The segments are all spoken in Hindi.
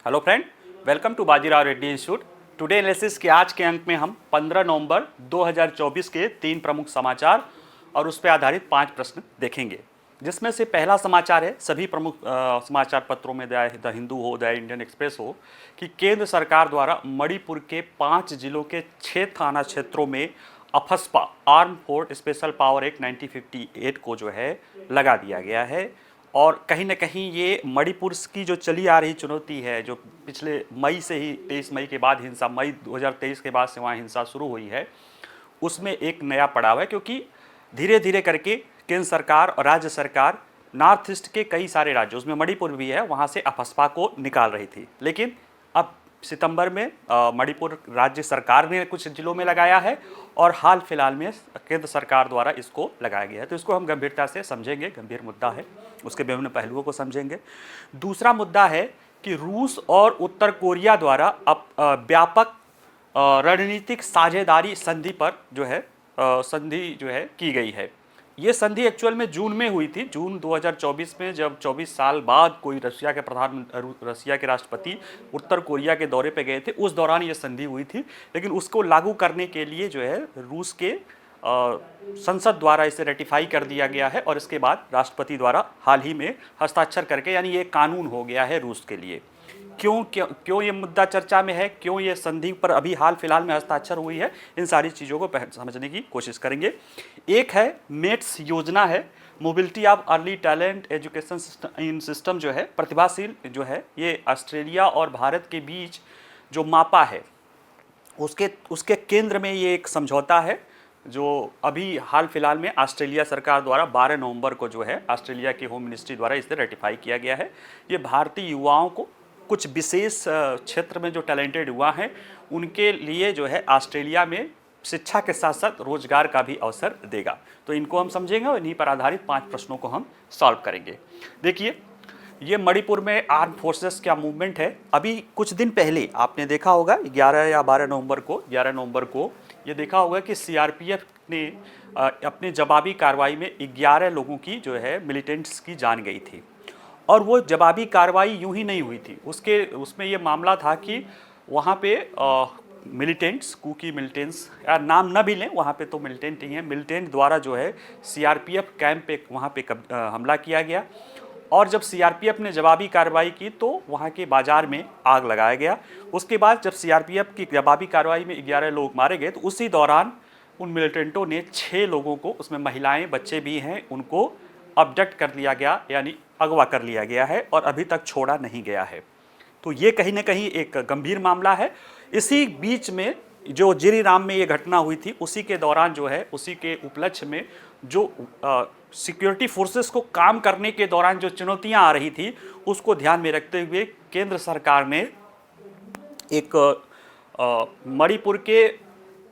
Hello friend, welcome to Bajirao Reddy institute. Today analysis के आज के अंक में हम 15 नवंबर 2024 के 3 प्रमुख समाचार और उस पर आधारित 5 प्रश्न देखेंगे, जिसमें से पहला समाचार है, सभी प्रमुख समाचार पत्रों में द हिंदू हो, द इंडियन एक्सप्रेस हो, कि केंद्र सरकार द्वारा मणिपुर के 5 जिलों के 6 थाना क्षेत्रों में AFSPA arm force special power act 1958 को जो है लगा दिया गया है। और कहीं ना कहीं ये मणिपुर की जो चली आ रही चुनौती है, जो पिछले मई से ही 23 मई के बाद हिंसा, मई 2023 के बाद से वहाँ हिंसा शुरू हुई है, उसमें एक नया पड़ाव है। क्योंकि धीरे धीरे करके केंद्र सरकार और राज्य सरकार नॉर्थ ईस्ट के कई सारे राज्यों, उसमें मणिपुर भी है, वहाँ से अफस्पा को निकाल रही थी। लेकिन अब सितंबर में मणिपुर राज्य सरकार ने कुछ जिलों में लगाया है और हाल फिलहाल में केंद्र सरकार द्वारा इसको लगाया गया है। तो इसको हम गंभीरता से समझेंगे, गंभीर मुद्दा है, उसके विभिन्न पहलुओं को समझेंगे। दूसरा मुद्दा है कि रूस और उत्तर कोरिया द्वारा अब व्यापक रणनीतिक साझेदारी संधि पर जो है संधि जो है की गई है। ये संधि एक्चुअल में जून में हुई थी, जून 2024 में, जब 24 साल बाद कोई रशिया के राष्ट्रपति उत्तर कोरिया के दौरे पे गए थे, उस दौरान ये संधि हुई थी। लेकिन उसको लागू करने के लिए जो है रूस के संसद द्वारा इसे रेटिफाई कर दिया गया है और इसके बाद राष्ट्रपति द्वारा हाल ही में हस्ताक्षर करके, यानी ये कानून हो गया है रूस के लिए। क्यों ये मुद्दा चर्चा में है, क्यों ये संधि पर अभी हाल फिलहाल में हस्ताक्षर हुई है, इन सारी चीज़ों को समझने की कोशिश करेंगे। एक है मेट्स योजना है, mobility of early talent education system जो है, प्रतिभाशील जो है, ये ऑस्ट्रेलिया और भारत के बीच जो मापा है उसके केंद्र में ये एक समझौता है, जो अभी हाल फिलहाल में ऑस्ट्रेलिया सरकार द्वारा 12 नवंबर को जो है ऑस्ट्रेलिया की होम मिनिस्ट्री द्वारा इसे रेटिफाई किया गया है। ये भारतीय युवाओं को कुछ विशेष क्षेत्र में जो टैलेंटेड युवा हैं उनके लिए जो है ऑस्ट्रेलिया में शिक्षा के साथ साथ रोजगार का भी अवसर देगा। तो इनको हम समझेंगे और इन्हीं पर आधारित 5 प्रश्नों को हम सॉल्व करेंगे। देखिए, ये मणिपुर में आर्म फोर्सेस का मूवमेंट है। अभी कुछ दिन पहले आपने देखा होगा 11 या 12 नवंबर को ये देखा होगा कि सीआरपीएफ ने अपने जवाबी कार्रवाई में 11 लोगों की जो है मिलिटेंट्स की जान गई थी। और वो जवाबी कार्रवाई यूं ही नहीं हुई थी, उसमें ये मामला था कि वहाँ पे मिलिटेंट्स, कुकी मिलिटेंट्स, या नाम न भी लें, वहाँ पे तो मिलिटेंट ही हैं, मिलिटेंट द्वारा जो है सीआरपीएफ कैंप पे वहाँ पे हमला किया गया। और जब सीआरपीएफ ने जवाबी कार्रवाई की तो वहाँ के बाजार में आग लगाया गया। उसके बाद जब सीआरपीएफ की जवाबी कार्रवाई में 11 लोग मारे गए, तो उसी दौरान उन मिलिटेंटों ने 6 लोगों को, उसमें महिलाएं, बच्चे भी हैं, उनको अबडक्ट कर लिया गया, यानी अगवा कर लिया गया है और अभी तक छोड़ा नहीं गया है। तो ये कहीं ना कहीं एक गंभीर मामला है। इसी बीच में जो जिरीराम में ये घटना हुई थी, उसी के दौरान जो है, उसी के उपलक्ष्य में जो सिक्योरिटी फोर्सेस को काम करने के दौरान जो चुनौतियां आ रही थी, उसको ध्यान में रखते हुए केंद्र सरकार ने एक मणिपुर के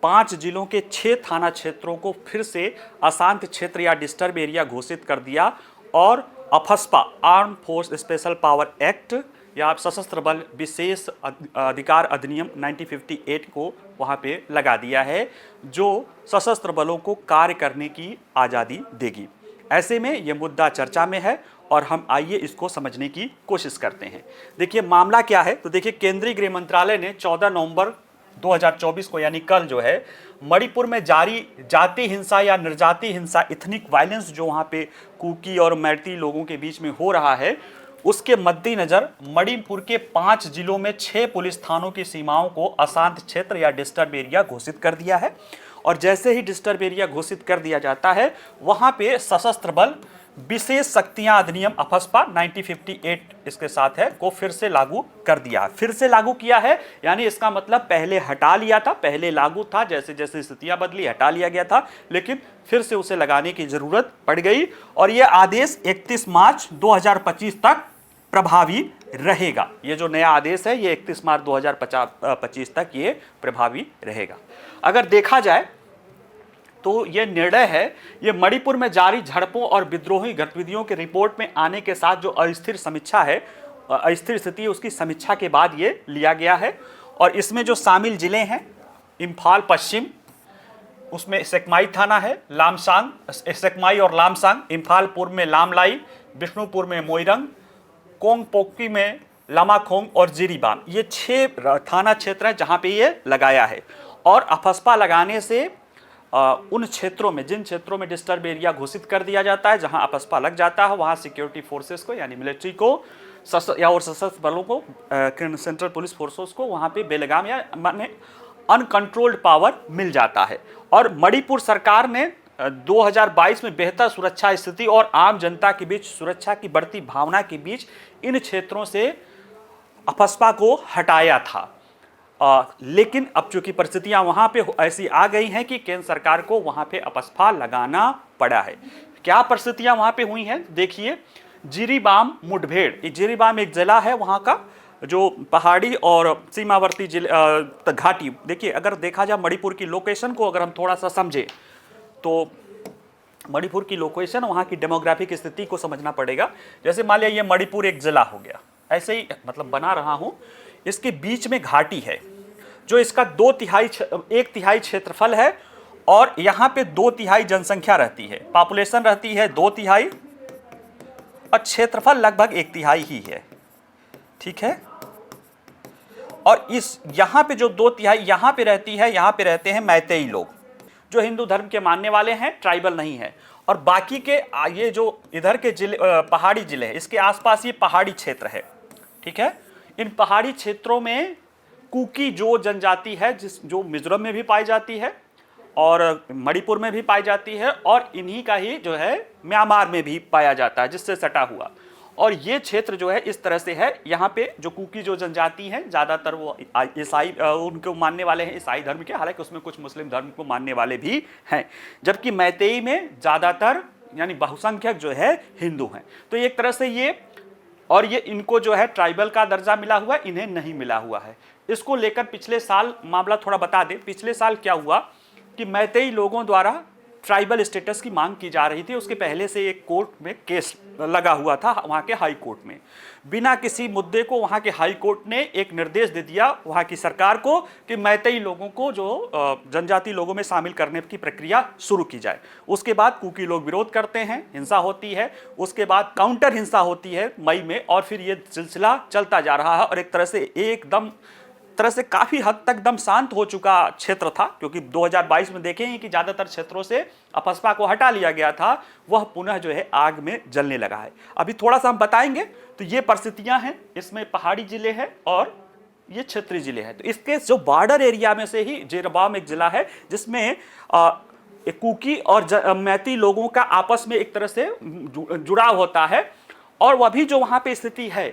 5 जिलों के 6 थाना क्षेत्रों को फिर से अशांत क्षेत्र या डिस्टर्ब एरिया घोषित कर दिया और AFSPA arm force special power act या सशस्त्र बल विशेष अधिकार अधिनियम 1958 को वहाँ पे लगा दिया है, जो सशस्त्र बलों को कार्य करने की आज़ादी देगी। ऐसे में ये मुद्दा चर्चा में है और हम आइए इसको समझने की कोशिश करते हैं। देखिए, मामला क्या है। तो देखिए, केंद्रीय गृह मंत्रालय ने 14 नवंबर 2024 को, यानी कल जो है, मणिपुर में जारी जाति हिंसा या निर्जाति हिंसा, इथनिक वायलेंस जो वहाँ पे कुकी और मैती लोगों के बीच में हो रहा है, उसके मद्देनजर मणिपुर के 5 जिलों में 6 पुलिस थानों की सीमाओं को अशांत क्षेत्र या डिस्टर्ब एरिया घोषित कर दिया है। और जैसे ही डिस्टर्ब एरिया घोषित कर दिया जाता है, वहाँ पे सशस्त्र बल विशेष शक्तियां अधिनियम अफस्पा 1958 इसके साथ है को फिर से लागू कर दिया। फिर से लागू किया है, यानी इसका मतलब पहले हटा लिया था, पहले लागू था, जैसे जैसे स्थितियां बदली हटा लिया गया था, लेकिन फिर से उसे लगाने की जरूरत पड़ गई। और यह आदेश 31 मार्च 2025 तक प्रभावी रहेगा। ये जो नया आदेश है, ये 31 मार्च 2025 तक ये प्रभावी रहेगा। अगर देखा जाए तो ये निर्णय है, ये मणिपुर में जारी झड़पों और विद्रोही गतिविधियों के रिपोर्ट में आने के साथ जो अस्थिर समीक्षा है, अस्थिर स्थिति, उसकी समीक्षा के बाद ये लिया गया है। और इसमें जो शामिल जिले हैं, इम्फाल पश्चिम, उसमें सेकमाई थाना है, लामसांग, सेकमाई और लामसांग, इम्फाल पूर्व में लामलाई, बिष्णुपुर में मोइरंग, कोंगपोकी में लामाखोंग और जिरीबाम, ये 6 थाना क्षेत्र हैं जहां पे ये लगाया है। और अफस्पा लगाने से उन क्षेत्रों में, जिन क्षेत्रों में डिस्टर्ब एरिया घोषित कर दिया जाता है, जहां अफस्पा लग जाता है, वहां सिक्योरिटी फोर्सेस को यानी मिलिट्री को या और सशस्त्र बलों को, सेंट्रल पुलिस फोर्सेस को वहां पे बेलगाम या माने अनकंट्रोल्ड पावर मिल जाता है। और मणिपुर सरकार ने 2022 में बेहतर सुरक्षा स्थिति और आम जनता के बीच सुरक्षा की बढ़ती भावना के बीच इन क्षेत्रों से अफस्पा को हटाया था। लेकिन अब चूंकि परिस्थितियां वहां पे ऐसी आ गई हैं कि केंद्र सरकार को वहां पे अफस्पा लगाना पड़ा है। क्या परिस्थितियां वहां पे हुई हैं देखिए। जिरीबाम मुठभेड़, ये जिरीबाम एक जिला है वहां का, जो पहाड़ी और सीमावर्ती जिले घाटी। देखिए अगर देखा जाए मणिपुर की लोकेशन को अगर हम थोड़ा सा समझे तो मणिपुर की लोकेशन, वहाँ की डेमोग्राफिक स्थिति को समझना पड़ेगा। जैसे मान लिया ये मणिपुर एक जिला हो गया, ऐसे ही मतलब बना रहा हूँ। इसके बीच में घाटी है जो इसका 1/3 क्षेत्रफल है और यहाँ पे 2/3 जनसंख्या रहती है, पॉपुलेशन रहती है 2/3 और क्षेत्रफल लगभग 1/3 ही है। ठीक है। और इस यहाँ पे जो 2/3 यहाँ पे रहती है, यहाँ पे रहते हैं मैतेई लोग जो हिंदू धर्म के मानने वाले हैं, ट्राइबल नहीं है। और बाकी के ये जो इधर के जिले पहाड़ी जिले हैं, इसके आसपास ये पहाड़ी क्षेत्र है। ठीक है। इन पहाड़ी क्षेत्रों में कुकी जो जनजाति है, जो मिजोरम में भी पाई जाती है और मणिपुर में भी पाई जाती है और इन्हीं का ही जो है म्यांमार में भी पाया जाता है, जिससे सटा हुआ। और ये क्षेत्र जो है इस तरह से है। यहाँ पे जो कुकी जो जनजाति हैं, ज़्यादातर वो ईसाई उनको मानने वाले हैं, ईसाई धर्म के, हालांकि उसमें कुछ मुस्लिम धर्म को मानने वाले भी हैं। जबकि मैतेई में ज़्यादातर यानी बहुसंख्यक जो है हिंदू हैं। तो एक तरह से ये, और ये इनको जो है ट्राइबल का दर्जा मिला हुआ है, इन्हें नहीं मिला हुआ है। इसको लेकर पिछले साल मामला थोड़ा बता दें। पिछले साल क्या हुआ कि मैतेई लोगों द्वारा ट्राइबल स्टेटस की मांग की जा रही थी। उसके पहले से एक कोर्ट में केस लगा हुआ था, वहाँ के हाई कोर्ट में। बिना किसी मुद्दे को वहाँ के हाई कोर्ट ने एक निर्देश दे दिया वहाँ की सरकार को कि मैतेई लोगों को जो जनजाति लोगों में शामिल करने की प्रक्रिया शुरू की जाए। उसके बाद कुकी लोग विरोध करते हैं, हिंसा होती है। उसके बाद काउंटर हिंसा होती है मई में, और फिर ये सिलसिला चलता जा रहा है। और एक तरह से काफी हद तक दम शांत हो चुका क्षेत्र था, क्योंकि 2022 में देखें कि ज्यादातर क्षेत्रों से अफस्पा को हटा लिया गया था, वह पुनः जो है आग में जलने लगा है। अभी थोड़ा सा हम बताएंगे। तो ये परिस्थितियां हैं, इसमें पहाड़ी जिले हैं और ये क्षेत्रीय जिले हैं। तो इसके जो बॉर्डर एरिया में से ही जिरीबाम एक जिला है जिसमें एक कुकी और मैती लोगों का आपस में एक तरह से जुड़ाव होता है। और वह भी जो वहां पे स्थिति है,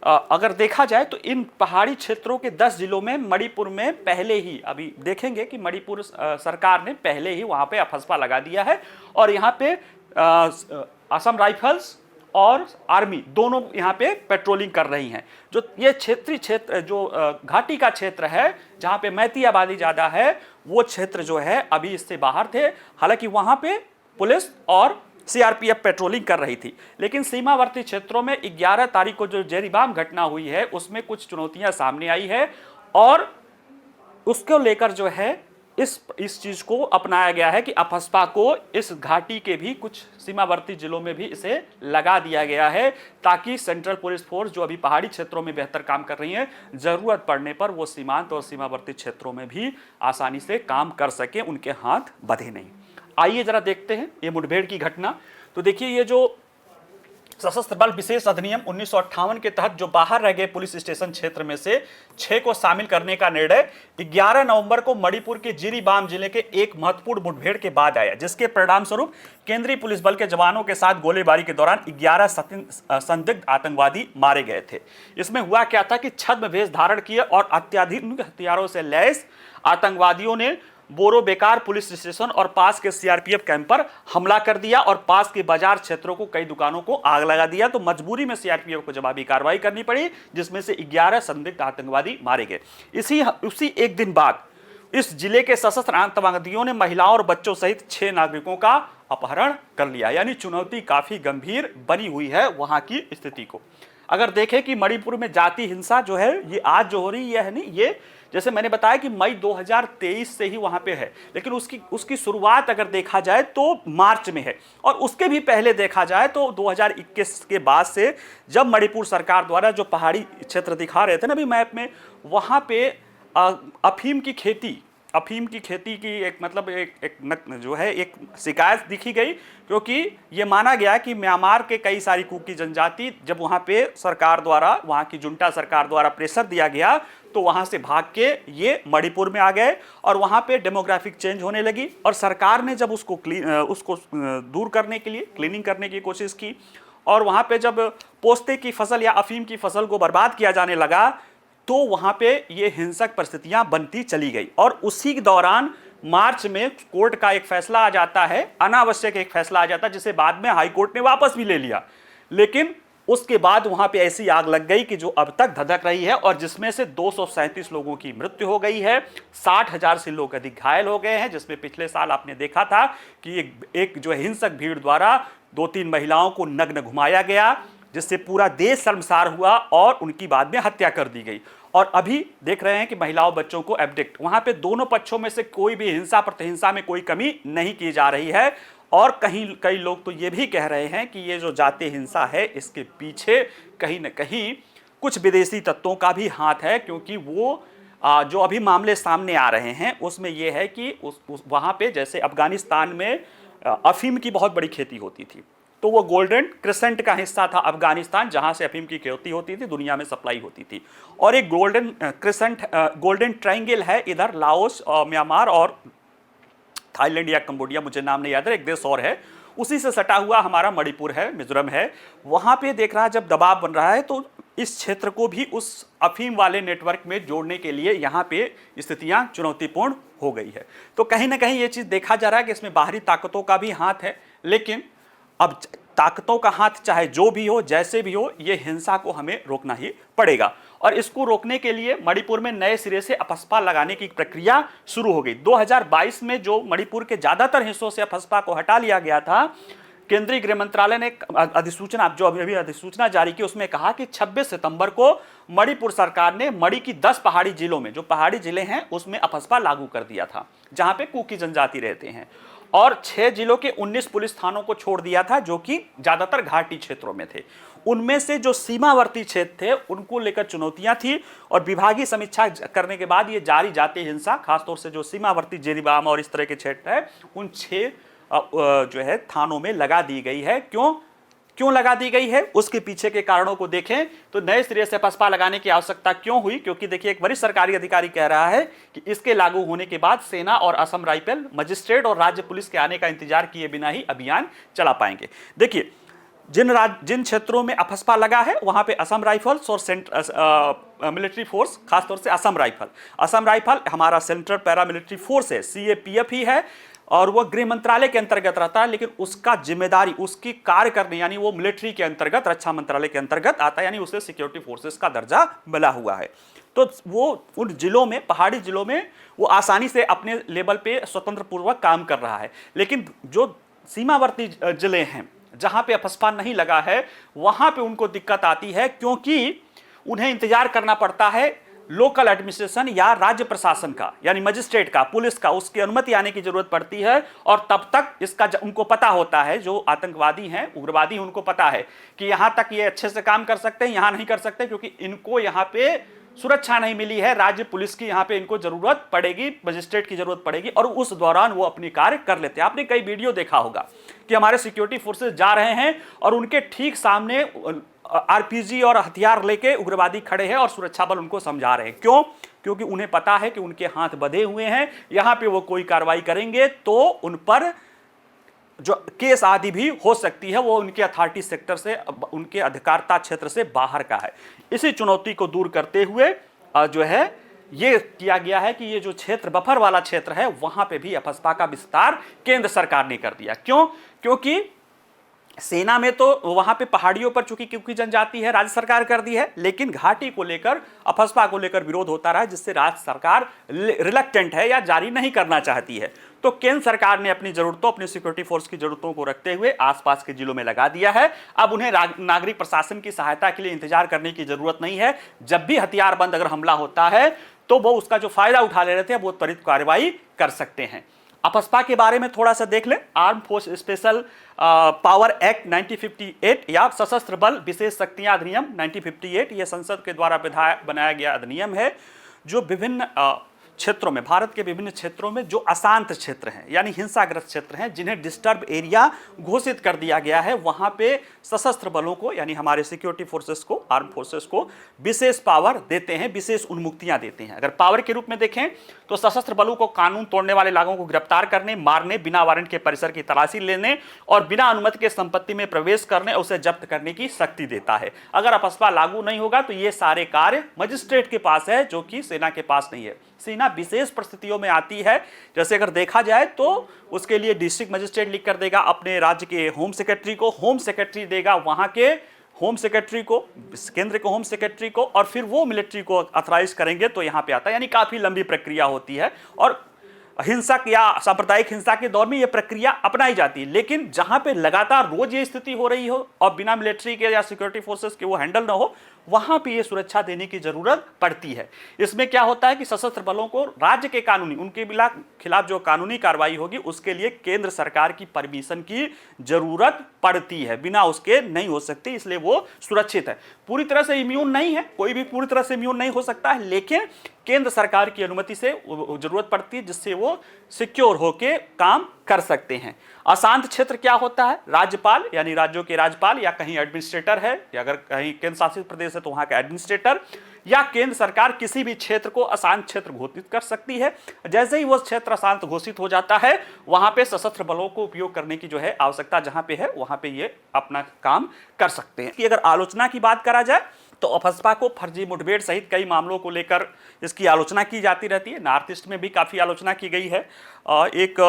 अगर देखा जाए तो इन पहाड़ी क्षेत्रों के 10 जिलों में मणिपुर में पहले ही, अभी देखेंगे कि मणिपुर सरकार ने पहले ही वहाँ पे अफस्पा लगा दिया है। और यहाँ पे असम राइफल्स और आर्मी दोनों यहाँ पे पेट्रोलिंग कर रही हैं। जो ये क्षेत्रीय क्षेत्र जो घाटी का क्षेत्र है जहाँ पे मैती आबादी ज़्यादा है, वो क्षेत्र जो है अभी इससे बाहर थे। हालांकि वहाँ पे पुलिस और सीआरपीएफ पेट्रोलिंग कर रही थी। लेकिन सीमावर्ती क्षेत्रों में 11 तारीख को जो जिरीबाम घटना हुई है उसमें कुछ चुनौतियां सामने आई है और उसको लेकर जो है इस चीज को अपनाया गया है कि अफस्पा को इस घाटी के भी कुछ सीमावर्ती जिलों में भी इसे लगा दिया गया है, ताकि सेंट्रल पुलिस फोर्स जो अभी पहाड़ी क्षेत्रों में बेहतर काम कर रही है, जरूरत पड़ने पर वो सीमांत और सीमावर्ती क्षेत्रों में भी आसानी से काम कर सके, उनके हाथ बंधे नहीं। आइए जरा देखते हैं ये मुठभेड़ की घटना। तो देखिए, ये जो सशस्त्र बल विशेष अधिनियम 1958 के तहत जो बाहर रह गए पुलिस स्टेशन क्षेत्र में से 6 को शामिल करने का निर्णय 11 नवंबर को मणिपुर के जिरीबाम जिले के एक महत्वपूर्ण मुठभेड़ के बाद आया, जिसके परिणाम स्वरूप केंद्रीय पुलिस बल के जवानों के साथ गोलीबारी के दौरान 11 संदिग्ध आतंकवादी मारे गए थे। इसमें हुआ क्या था कि छद्म वेश धारण किए और अत्याधुनिक हथियारों से लैस आतंकवादियों ने बोरो बेकार पुलिस स्टेशन और पास के सीआरपीएफ कैंप पर हमला कर दिया और पास के बाजार क्षेत्रों को कई दुकानों को आग लगा दिया। तो मजबूरी में सीआरपीएफ को जवाबी कार्रवाई करनी पड़ी, जिसमें से 11 संदिग्ध आतंकवादी मारे गए। उसी एक दिन बाद इस जिले के सशस्त्र आतंकवादियों ने महिलाओं और बच्चों सहित 6 नागरिकों का अपहरण कर लिया। यानी चुनौती काफी गंभीर बनी हुई है वहां की स्थिति को। अगर देखें कि मणिपुर में जाति हिंसा जो है ये आज जो हो रही है नहीं, ये जैसे मैंने बताया कि मई 2023 से ही वहां पे है, लेकिन उसकी शुरुआत अगर देखा जाए तो मार्च में है, और उसके भी पहले देखा जाए तो 2021 के बाद से, जब मणिपुर सरकार द्वारा जो पहाड़ी क्षेत्र दिखा रहे थे ना अभी मैप में, वहां पे अफीम की खेती की एक मतलब जो है एक शिकायत दिखी गई, क्योंकि ये माना गया कि म्यांमार के कई सारी कुकी जनजाति, जब वहाँ पे सरकार द्वारा, वहाँ की जुंटा सरकार द्वारा प्रेशर दिया गया, तो वहाँ से भाग के ये मणिपुर में आ गए और वहाँ पे डेमोग्राफिक चेंज होने लगी, और सरकार ने जब उसको दूर करने के लिए क्लीनिंग करने की कोशिश की, और वहाँ पे जब पोस्ते की फसल या अफीम की फसल को बर्बाद किया जाने लगा, तो वहां पे ये हिंसक परिस्थितियां बनती चली गई। और उसी के दौरान मार्च में कोर्ट का एक फैसला आ जाता है, अनावश्यक एक फैसला आ जाता है, जिसे बाद में हाई कोर्ट ने वापस भी ले लिया, लेकिन उसके बाद वहां पे ऐसी आग लग गई कि जो अब तक धधक रही है, और जिसमें से 237 लोगों की मृत्यु हो गई है, 60,000 से लोग अधिक घायल हो गए हैं, जिसमें पिछले साल आपने देखा था कि एक जो हिंसक भीड़ द्वारा 2-3 महिलाओं को नग्न घुमाया गया, जिससे पूरा देश शर्मसार हुआ और उनकी बाद में हत्या कर दी गई। और अभी देख रहे हैं कि महिलाओं बच्चों को एब्डिक्ट, वहां पे दोनों पक्षों में से कोई भी हिंसा प्रतिहिंसा में कोई कमी नहीं की जा रही है। और कई लोग तो ये भी कह रहे हैं कि ये जो जातीय हिंसा है, इसके पीछे कहीं ना कहीं कुछ विदेशी तत्वों का भी हाथ है, क्योंकि वो जो अभी मामले सामने आ रहे हैं उसमें यह है कि वहां पे जैसे अफगानिस्तान में अफीम की बहुत बड़ी खेती होती थी, तो वो गोल्डन क्रिसेंट का हिस्सा था अफगानिस्तान, जहां से अफीम की खेती होती थी, दुनिया में सप्लाई होती थी। और एक गोल्डन क्रिसेंट गोल्डन ट्रायंगल है इधर, लाओस म्यांमार और थाईलैंड या कंबोडिया, मुझे नाम नहीं याद है, एक देश और है, उसी से सटा हुआ हमारा मणिपुर है, मिजोरम है। वहां पे देख रहा है जब दबाव बन रहा है, तो इस क्षेत्र को भी उस अफीम वाले नेटवर्क में जोड़ने के लिए यहाँ पे स्थितियां चुनौतीपूर्ण हो गई है। तो कहीं ना कहीं ये चीज देखा जा रहा है कि इसमें बाहरी ताकतों का भी हाथ है, लेकिन अब ताकतों का हाथ चाहे जो भी हो, जैसे भी हो, ये हिंसा को हमें रोकना ही पड़ेगा। और इसको रोकने के लिए मणिपुर में नए सिरे से अपस्पा लगाने की प्रक्रिया शुरू हो गई। 2022 में जो मणिपुर के ज्यादातर हिस्सों से अपस्पा को हटा लिया गया था, केंद्रीय गृह मंत्रालय ने अधिसूचना, जो अभी अधिसूचना जारी की, उसमें कहा कि 26 सितंबर को मणिपुर सरकार ने मणि की 10 पहाड़ी जिलों में, जो पहाड़ी जिले हैं उसमें अपस्पा लागू कर दिया था, जहां पे कुकी जनजाति रहते हैं, और 6 जिलों के 19 पुलिस थानों को छोड़ दिया था, जो कि ज्यादातर घाटी क्षेत्रों में थे। उनमें से जो सीमावर्ती क्षेत्र थे उनको लेकर चुनौतियां थी, और विभागीय समीक्षा करने के बाद ये जारी जातीय हिंसा, खासतौर से जो सीमावर्ती जिरीबाम और इस तरह के क्षेत्र है, उन 6 जो है थानों में लगा दी गई है। क्यों लगा दी गई है, उसके पीछे के कारणों को देखें तो नए सिरे से पस्पा लगाने की आवश्यकता क्यों हुई, क्योंकि देखिए एक वरिष्ठ सरकारी अधिकारी कह रहा है कि इसके लागू होने के बाद सेना और असम राइफल, मजिस्ट्रेट और राज्य पुलिस के आने का इंतजार किए बिना ही अभियान चला पाएंगे। देखिए जिन क्षेत्रों में अपस्पा लगा है वहां पे असम राइफल्स और मिलिट्री फोर्स, खासतौर से असम राइफल हमारा सेंट्रल पैरामिलिट्री फोर्स है, CAPF ही है, और वो गृह मंत्रालय के अंतर्गत रहता है, लेकिन उसका जिम्मेदारी, उसकी कार्य करने, यानी वो मिलिट्री के अंतर्गत, रक्षा मंत्रालय के अंतर्गत आता है, यानी उसे सिक्योरिटी फोर्सेस का दर्जा मिला हुआ है। तो वो उन जिलों में, पहाड़ी जिलों में वो आसानी से अपने लेवल पे स्वतंत्र पूर्वक काम कर रहा है। लेकिन जो सीमावर्ती जिले हैं जहां पे अपस्पा नहीं लगा है, वहां पे उनको दिक्कत आती है, क्योंकि उन्हें इंतजार करना पड़ता है लोकल एडमिनिस्ट्रेशन या राज्य प्रशासन का, यानी मजिस्ट्रेट का, पुलिस का, उसकी अनुमति आने की जरूरत पड़ती है। और तब तक इसका उनको पता होता है, जो आतंकवादी हैं, उग्रवादी, उनको पता है कि यहां तक ये अच्छे से काम कर सकते हैं, यहां नहीं कर सकते, क्योंकि इनको यहां पे सुरक्षा नहीं मिली है, राज्य पुलिस की यहां पे इनको जरूरत पड़ेगी, मजिस्ट्रेट की जरूरत पड़ेगी, और उस दौरान वो अपनी कार्य कर लेते हैं। आपने कई वीडियो देखा होगा कि हमारे सिक्योरिटी फोर्सेस जा रहे हैं और उनके ठीक सामने RPG और हथियार लेके उग्रवादी खड़े हैं और सुरक्षा बल उनको समझा रहे हैं। क्यों? क्योंकि उन्हें पता है कि उनके हाथ बंधे हुए हैं, यहां पे वो कोई कार्रवाई करेंगे तो उन पर जो केस आदि भी हो सकती है, वो उनके अथॉरिटी सेक्टर से, उनके अधिकारता क्षेत्र से बाहर का है। इसी चुनौती को दूर करते हुए जो है ये किया गया है कि ये जो क्षेत्र बफर वाला क्षेत्र है, वहां पे भी अपस्पा का विस्तार केंद्र सरकार ने कर दिया। क्यों? क्योंकि सेना में तो वहां पे पहाड़ियों पर चूंकि क्योंकि जनजाति है, राज्य सरकार कर दी है, लेकिन घाटी को लेकर, अपस्पा को लेकर विरोध होता रहा, जिससे राज्य सरकार रिलक्टेंट है या जारी नहीं करना चाहती है। तो केंद्र सरकार ने अपनी जरूरतों, अपनी सिक्योरिटी फोर्स की जरूरतों को रखते हुए आसपास के जिलों में लगा दिया है। अब उन्हें नागरिक प्रशासन की सहायता के लिए इंतजार करने की जरूरत नहीं है। जब भी हथियारबंद अगर हमला होता है तो वो उसका जो फायदा उठा ले रहे थे वो त्वरित कार्रवाई कर सकते हैं। अफस्पा के बारे में थोड़ा सा देख लें। Arm force special power act 1958 या सशस्त्र बल विशेष शक्तियां अधिनियम 1958 ये संसद के द्वारा बनाया गया अधिनियम है, जो विभिन्न क्षेत्रों में, भारत के विभिन्न क्षेत्रों में जो अशांत क्षेत्र हैं यानी हिंसाग्रस्त क्षेत्र हैं, जिन्हें डिस्टर्ब एरिया घोषित कर दिया गया है, वहां पे सशस्त्र बलों को यानी हमारे सिक्योरिटी फोर्सेस को, आर्म फोर्सेस को विशेष पावर देते हैं, विशेष उन्मुक्तियां देते हैं। अगर पावर के रूप में देखें तो सशस्त्र बलों को कानून तोड़ने वाले लोगों को गिरफ्तार करने, मारने, बिना वारंट के परिसर की तलाशी लेने और बिना अनुमति के संपत्ति में प्रवेश करने और उसे जब्त करने की शक्ति देता है। अगर अफस्पा लागू नहीं होगा तो ये सारे कार्य मजिस्ट्रेट के पास है, जो कि सेना के पास नहीं है। सेना विशेष परिस्थितियों में आती है, जैसे अगर देखा जाए तो उसके लिए डिस्ट्रिक्ट मजिस्ट्रेट लिख कर देगा अपने राज्य के होम सेक्रेटरी को, होम सेक्रेटरी देगा वहां के होम सेक्रेटरी को, केंद्र के होम सेक्रेटरी को, और फिर वो मिलिट्री को ऑथराइज करेंगे तो यहां पे आता है। यानी काफी लंबी प्रक्रिया होती है और हिंसक या सांप्रदायिक हिंसा के दौर में यह प्रक्रिया अपनाई जाती है। लेकिन जहां पे लगातार रोज ये स्थिति हो रही हो और बिना मिलिट्री के या सिक्योरिटी फोर्सेस के वो हैंडल ना हो, वहां पे ये सुरक्षा देने की जरूरत पड़ती है। इसमें क्या होता है कि सशस्त्र बलों को राज्य के कानूनी, उनके खिलाफ जो कानूनी कार्रवाई होगी उसके लिए केंद्र सरकार की परमिशन की जरूरत पड़ती है, बिना उसके नहीं हो सकती, इसलिए वो सुरक्षित है। पूरी तरह से इम्यून नहीं है, कोई भी पूरी तरह से इम्यून नहीं हो सकता है, लेकिन केंद्र सरकार की अनुमति से जरूरत पड़ती है जिससे वो सिक्योर होके काम कर सकते हैं। अशांत क्षेत्र क्या होता है? राज्यपाल यानी राज्यों के राज्यपाल या कहीं एडमिनिस्ट्रेटर है, या अगर कहीं केंद्र शासित प्रदेश है तो वहां का एडमिनिस्ट्रेटर, या केंद्र सरकार किसी भी क्षेत्र को अशांत क्षेत्र घोषित कर सकती है। जैसे ही वो क्षेत्र अशांत घोषित हो जाता है, वहां पे सशस्त्र बलों को उपयोग करने की जो है आवश्यकता जहां पे है वहां पे ये अपना काम कर सकते हैं। कि अगर आलोचना की बात करा जाए तो अफस्पा को फर्जी मुठभेड़ सहित कई मामलों को लेकर इसकी आलोचना की जाती रहती है। नॉर्थ ईस्ट में भी काफ़ी आलोचना की गई है। एक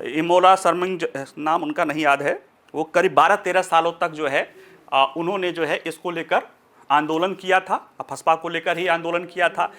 इमोला सरमंग नाम उनका नहीं याद है, वो करीब 12-13 सालों तक जो है उन्होंने जो है इसको लेकर आंदोलन किया था, अफस्पा को लेकर ही आंदोलन किया था।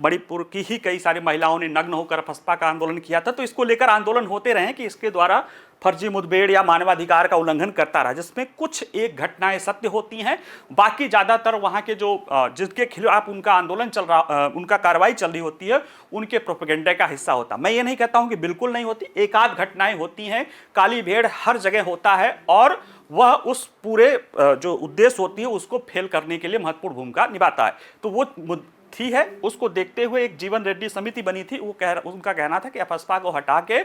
मणिपुर की ही कई सारी महिलाओं ने नग्न होकर अफस्पा का आंदोलन किया था। तो इसको लेकर आंदोलन होते रहे कि इसके द्वारा फर्जी मुठभेड़ या मानवाधिकार का उल्लंघन करता रहा, जिसमें कुछ एक घटनाएं सत्य होती हैं, बाकी ज़्यादातर वहाँ के जो जिसके खिलाफ उनका आंदोलन चल रहा, उनका कार्रवाई चल रही होती है, उनके प्रोपेगेंडा का हिस्सा होता। मैं ये नहीं कहता हूँ कि बिल्कुल नहीं होती, एक आध घटनाएं होती हैं। काली भेड़ हर जगह होता है और वह उस पूरे जो उद्देश्य होती है उसको फेल करने के लिए महत्वपूर्ण भूमिका निभाता है। तो वो थी है, उसको देखते हुए एक जीवन रेड्डी समिति बनी थी। उनका कहना था कि अफस्पा को हटा के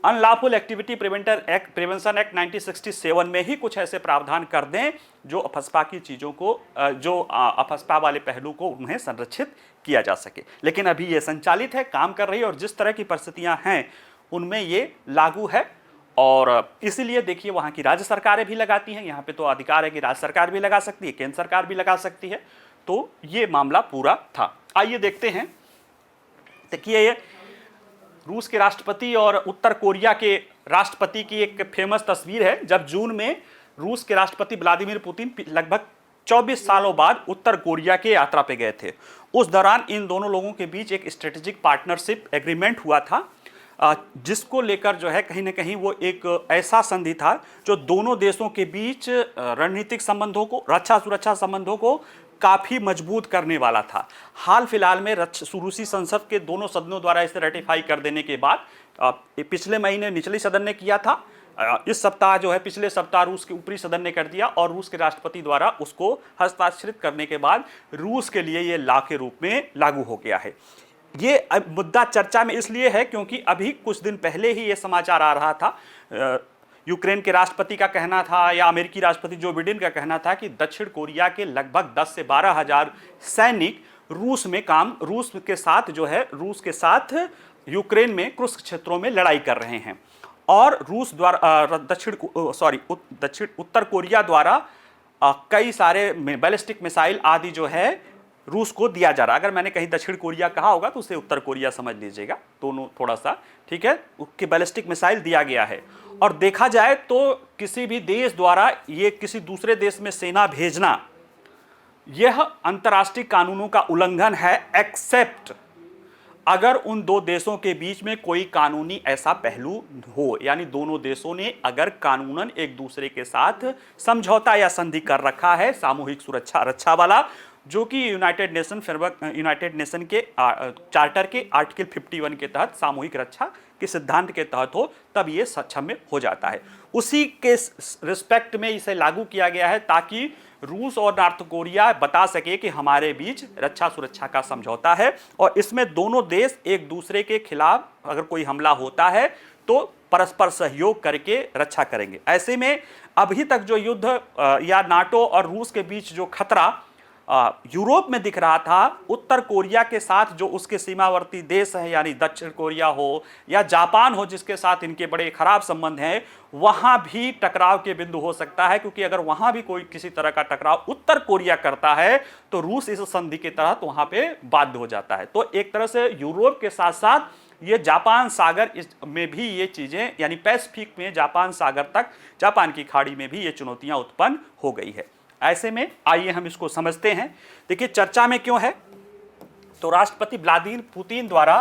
अनलॉफुल एक्टिविटी प्रिवेंशन एक्ट 1967 में ही कुछ ऐसे प्रावधान कर दें जो अफस्पा की चीज़ों को, जो अफस्पा वाले पहलू को उन्हें संरक्षित किया जा सके। लेकिन अभी ये संचालित है, काम कर रही है और जिस तरह की परिस्थितियां हैं उनमें ये लागू है। और इसीलिए देखिए वहाँ की राज्य सरकारें भी लगाती हैं, यहाँ पे तो अधिकार है कि राज्य सरकार भी लगा सकती है, केंद्र सरकार भी लगा सकती है। तो ये मामला पूरा था। आइए देखते हैं। देखिए ये रूस के राष्ट्रपति और उत्तर कोरिया के राष्ट्रपति की एक फेमस तस्वीर है, जब जून में रूस के राष्ट्रपति व्लादिमीर पुतिन लगभग 24 सालों बाद उत्तर कोरिया के यात्रा पे गए थे। उस दौरान इन दोनों लोगों के बीच एक स्ट्रेटेजिक पार्टनरशिप एग्रीमेंट हुआ था, जिसको लेकर जो है कहीं ना कहीं वो एक ऐसा संधि था जो दोनों देशों के बीच रणनीतिक संबंधों को, रक्षा सुरक्षा संबंधों को काफ़ी मजबूत करने वाला था। हाल फिलहाल में रूसी संसद के दोनों सदनों द्वारा इसे रेटिफाई कर देने के बाद पिछले महीने निचले सदन ने किया था, इस सप्ताह जो है पिछले सप्ताह रूस के ऊपरी सदन ने कर दिया और रूस के राष्ट्रपति द्वारा उसको हस्ताक्षरित करने के बाद रूस के लिए ये लॉ के रूप में लागू हो गया है। ये मुद्दा चर्चा में इसलिए है क्योंकि अभी कुछ दिन पहले ही ये समाचार आ रहा था, यूक्रेन के राष्ट्रपति का कहना था या अमेरिकी राष्ट्रपति जो बाइडेन का कहना था कि दक्षिण कोरिया के लगभग 10 से 12 हजार सैनिक रूस के साथ यूक्रेन में कुछ क्षेत्रों में लड़ाई कर रहे हैं और रूस द्वारा उत्तर कोरिया द्वारा कई सारे बैलिस्टिक मिसाइल आदि जो है रूस को दिया जा रहा है। अगर मैंने कहीं दक्षिण कोरिया कहा होगा तो उसे उत्तर कोरिया समझ लीजिएगा, दोनों थोड़ा सा ठीक है, उसके बैलिस्टिक मिसाइल दिया गया है। और देखा जाए तो किसी भी देश द्वारा ये किसी दूसरे देश में सेना भेजना यह अंतर्राष्ट्रीय कानूनों का उल्लंघन है, एक्सेप्ट अगर उन दो देशों के बीच में कोई कानूनी ऐसा पहलू हो, यानी दोनों देशों ने अगर कानूनन एक दूसरे के साथ समझौता या संधि कर रखा है सामूहिक सुरक्षा रक्षा वाला, जो कि यूनाइटेड नेशन के चार्टर के आर्टिकल 51 के तहत सामूहिक रक्षा के सिद्धांत के तहत हो, तब ये सक्षम में हो जाता है। उसी के रिस्पेक्ट में इसे लागू किया गया है ताकि रूस और नॉर्थ कोरिया बता सके कि हमारे बीच रक्षा सुरक्षा का समझौता है और इसमें दोनों देश एक दूसरे के खिलाफ अगर कोई हमला होता है तो परस्पर सहयोग करके रक्षा करेंगे। ऐसे में अभी तक जो युद्ध या नाटो और रूस के बीच जो खतरा यूरोप में दिख रहा था, उत्तर कोरिया के साथ जो उसके सीमावर्ती देश हैं यानी दक्षिण कोरिया हो या जापान हो जिसके साथ इनके बड़े खराब संबंध हैं, वहां भी टकराव के बिंदु हो सकता है, क्योंकि अगर वहां भी कोई किसी तरह का टकराव उत्तर कोरिया करता है तो रूस इस संधि के तहत वहां पे बाध्य हो जाता है। तो एक तरह से यूरोप के साथ साथ ये जापान सागर में भी ये चीजें यानी पैसिफिक में जापान सागर तक जापान की खाड़ी में भी ये चुनौतियां उत्पन्न हो गई है। ऐसे में आइए हम इसको समझते हैं। देखिए चर्चा में क्यों है, तो राष्ट्रपति व्लादिमीर पुतिन द्वारा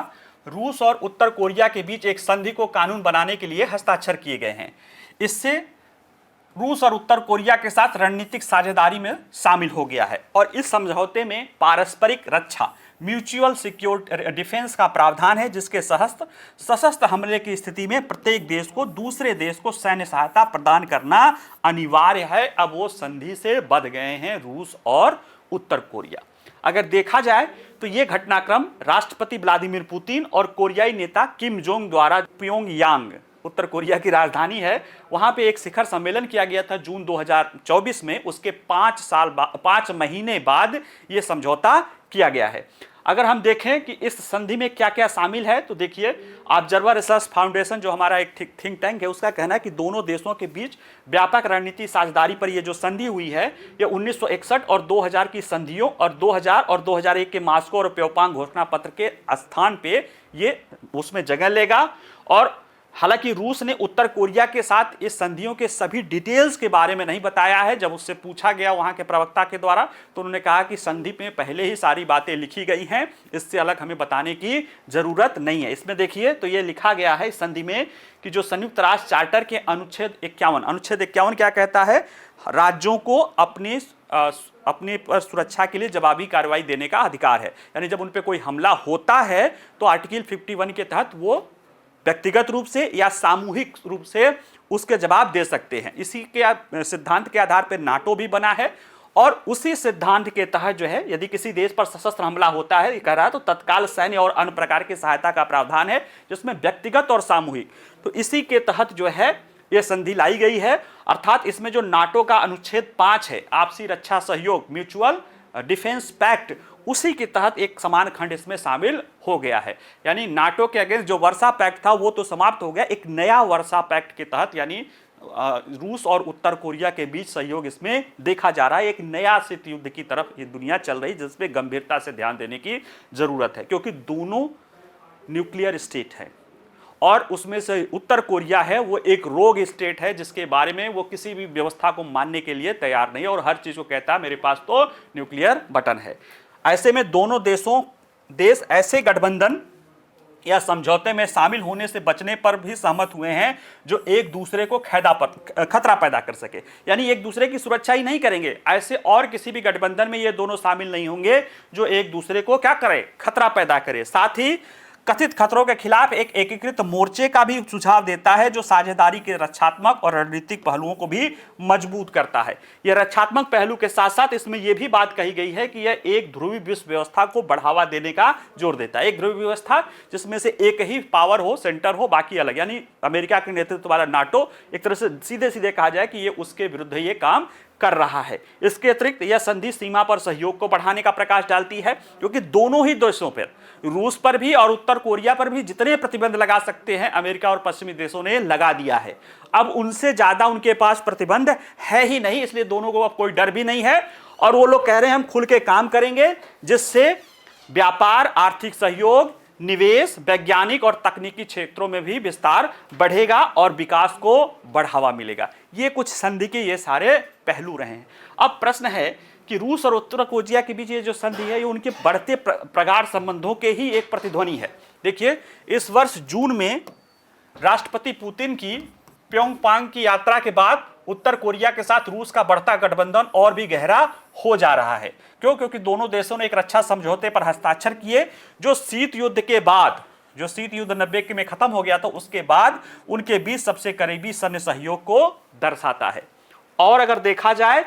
रूस और उत्तर कोरिया के बीच एक संधि को कानून बनाने के लिए हस्ताक्षर किए गए हैं। इससे रूस और उत्तर कोरिया के साथ रणनीतिक साझेदारी में शामिल हो गया है और इस समझौते में पारस्परिक रक्षा म्यूचुअल सिक्योर डिफेंस का प्रावधान है, जिसके सशस्त्र हमले की स्थिति में प्रत्येक देश को दूसरे देश को सैन्य सहायता प्रदान करना अनिवार्य है। अब वो संधि से बंध गए हैं रूस और उत्तर कोरिया। अगर देखा जाए तो ये घटनाक्रम राष्ट्रपति व्लादिमीर पुतिन और कोरियाई नेता किम जोंग द्वारा प्योंगयांग, उत्तर कोरिया की राजधानी है, वहां पे एक शिखर सम्मेलन किया गया था जून 2024 में। उसके 5 महीने बाद ये समझौता किया गया है। अगर हम देखें कि इस संधि में क्या क्या शामिल है तो देखिए ऑब्जर्वर रिसर्च फाउंडेशन जो हमारा एक थिंक टैंक है उसका कहना है कि दोनों देशों के बीच व्यापक रणनीति साझेदारी पर ये जो संधि हुई है ये 1961 और 2000 की संधियों और 2000 और 2001 के मास्को और प्योंगयांग घोषणा पत्र के स्थान पे ये उसमें जगह लेगा। और हालांकि रूस ने उत्तर कोरिया के साथ इस संधियों के सभी डिटेल्स के बारे में नहीं बताया है। जब उससे पूछा गया वहां के प्रवक्ता के द्वारा तो उन्होंने कहा कि संधि में पहले ही सारी बातें लिखी गई हैं, इससे अलग हमें बताने की जरूरत नहीं है। इसमें देखिए तो ये लिखा गया है इस संधि में कि जो संयुक्त राष्ट्र चार्टर के अनुच्छेद 51 क्या कहता है, राज्यों को अपनी सुरक्षा के लिए जवाबी कार्रवाई देने का अधिकार है। यानी जब उन पर कोई हमला होता है तो आर्टिकल 51 के तहत वो व्यक्तिगत रूप से या सामूहिक रूप से उसके जवाब दे सकते हैं। इसी के सिद्धांत के आधार पर नाटो भी बना है और उसी सिद्धांत के तहत जो है यदि किसी देश पर सशस्त्र हमला होता है कह रहा है तो तत्काल सैन्य और अन्य प्रकार की सहायता का प्रावधान है जिसमें व्यक्तिगत और सामूहिक, तो इसी के तहत जो है यह संधि लाई गई है। अर्थात इसमें जो नाटो का अनुच्छेद 5 है आपसी रक्षा सहयोग म्यूचुअल डिफेंस पैक्ट, उसी के तहत एक समान खंड इसमें शामिल हो गया है। यानी नाटो के अगेंस्ट जो वर्सा पैक्ट था वो तो समाप्त हो गया, एक नया वर्सा पैक्ट के तहत यानी रूस और उत्तर कोरिया के बीच सहयोग इसमें देखा जा रहा है। एक नया शीत युद्ध की तरफ ये दुनिया चल रही जिसपे गंभीरता से ध्यान देने की जरूरत है, क्योंकि दोनों न्यूक्लियर स्टेट है और उसमें से उत्तर कोरिया है वो एक रोग स्टेट है जिसके बारे में वो किसी भी व्यवस्था को मानने के लिए तैयार नहीं है और हर चीज को कहता है मेरे पास तो न्यूक्लियर बटन है। ऐसे में दोनों देश ऐसे गठबंधन या समझौते में शामिल होने से बचने पर भी सहमत हुए हैं जो एक दूसरे को खतरा पैदा कर सके, यानी एक दूसरे की सुरक्षा ही नहीं करेंगे। ऐसे और किसी भी गठबंधन में ये दोनों शामिल नहीं होंगे जो एक दूसरे को क्या करे, खतरा पैदा करे। साथ ही कथित खतरों के खिलाफ एक एकीकृत मोर्चे का भी सुझाव देता है जो साझेदारी के रक्षात्मक और रणनीतिक पहलुओं को भी मजबूत करता है। यह रक्षात्मक पहलू के साथ साथ इसमें यह भी बात कही गई है कि यह एक ध्रुवीय विश्व व्यवस्था को बढ़ावा देने का जोर देता है। एक ध्रुवीय व्यवस्था जिसमें से एक ही पावर हो, सेंटर हो, बाकी अलग, यानी अमेरिका के नेतृत्व वाला नाटो एक तरह से सीधे सीधे कहा जाए कि यह उसके विरुद्ध ये काम कर रहा है। इसके अतिरिक्त यह संधि सीमा पर सहयोग को बढ़ाने का प्रकाश डालती है, क्योंकि दोनों ही देशों पर, रूस पर भी और उत्तर कोरिया पर भी जितने प्रतिबंध लगा सकते हैं अमेरिका और पश्चिमी देशों ने लगा दिया है। अब उनसे ज्यादा उनके पास प्रतिबंध है ही नहीं, इसलिए दोनों को अब कोई डर भी नहीं है और वो लोग कह रहे हैं हम खुल के काम करेंगे जिससे व्यापार, आर्थिक सहयोग, निवेश, वैज्ञानिक और तकनीकी क्षेत्रों में भी विस्तार बढ़ेगा और विकास को बढ़ावा मिलेगा। ये कुछ संधि के ये सारे पहलू रहे हैं। अब प्रश्न है कि रूस और उत्तर कोरिया के बीच ये जो संधि है ये उनके बढ़ते प्रगाढ़ संबंधों के ही एक प्रतिध्वनि है। देखिए इस वर्ष जून में राष्ट्रपति पुतिन की प्योंगयांग की यात्रा के बाद उत्तर कोरिया के साथ रूस का बढ़ता गठबंधन और भी गहरा हो जा रहा है। क्यों? क्योंकि दोनों देशों ने एक रक्षा समझौते पर हस्ताक्षर किए, जो शीत युद्ध के बाद, जो शीत युद्ध 90 में खत्म हो गया था, उसके बाद उनके बीच सबसे करीबी सैन्य सहयोग को दर्शाता है। और अगर देखा जाए